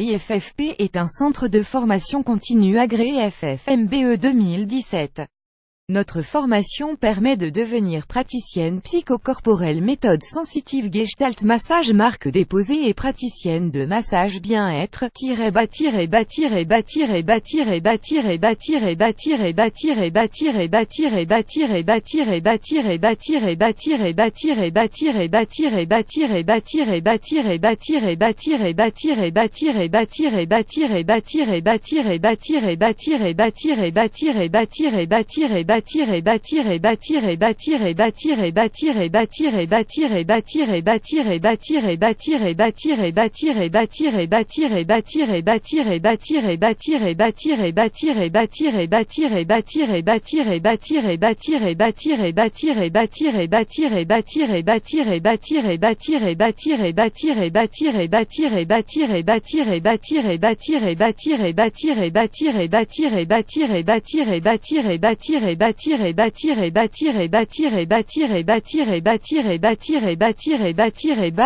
IFFP est un centre de formation continue agréé FFMBE 2017. Notre formation permet de devenir praticienne psychocorporelle méthode sensitive Gestalt massage marque déposée et praticienne de massage bien-être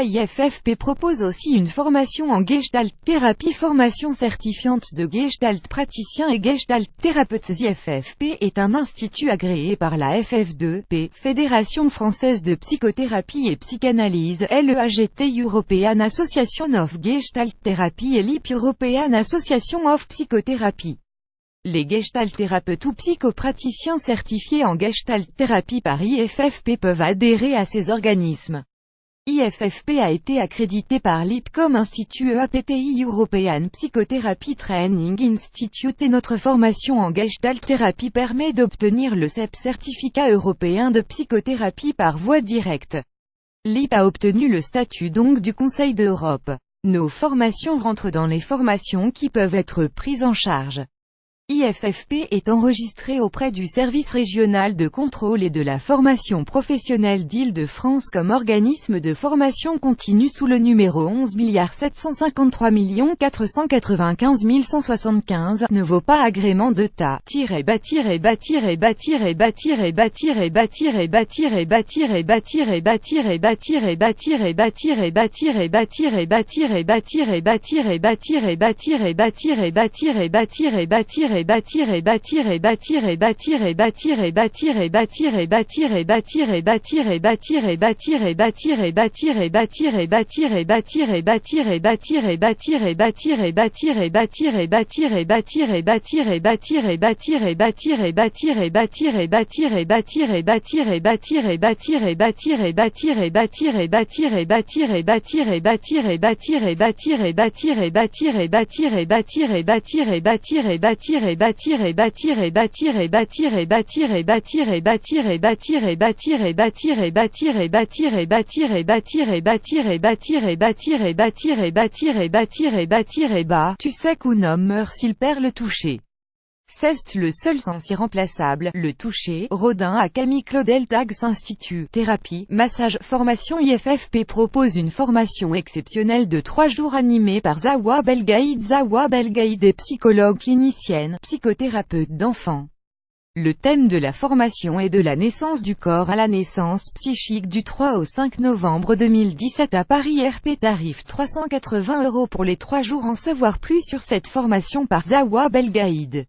IFFP propose aussi une formation en Gestalt thérapie, formation certifiante de Gestalt praticien et Gestalt thérapeute. IFFP est un institut agréé par la FF2P, Fédération française de psychothérapie et psychanalyse, l'EAGT European Association of Gestalt Therapy et l'IP European Association of Psychotherapy. Les Gestalt thérapeutes ou psychopraticiens certifiés en Gestalt thérapie par IFFP peuvent adhérer à ces organismes. IFFP a été accrédité par l'IP comme Institut EAPTI European Psychotherapy Training Institute et notre formation en Gestalt thérapie permet d'obtenir le CEP certificat européen de psychothérapie par voie directe. L'IP a obtenu le statut donc du Conseil d'Europe. Nos formations rentrent dans les formations qui peuvent être prises en charge. IFFP est enregistré auprès du Service régional de contrôle et de la formation professionnelle d'Île-de-France comme organisme de formation continue sous le numéro 11 753 495 175, ne vaut pas agrément de TA Tu sais qu'un homme meurt s'il perd le toucher. C'est le seul sens irremplaçable, le toucher. Rodin à Camille Claudel Tags Institut, thérapie, massage, formation. IFFP propose une formation exceptionnelle de 3 jours animée par Zawa Belgaïd. Zawa Belgaïd est psychologue clinicienne, psychothérapeute d'enfants. Le thème de la formation est de la naissance du corps à la naissance psychique du 3 au 5 novembre 2017 à Paris. RP tarif 380 € pour les 3 jours. En savoir plus sur cette formation par Zawa Belgaïd.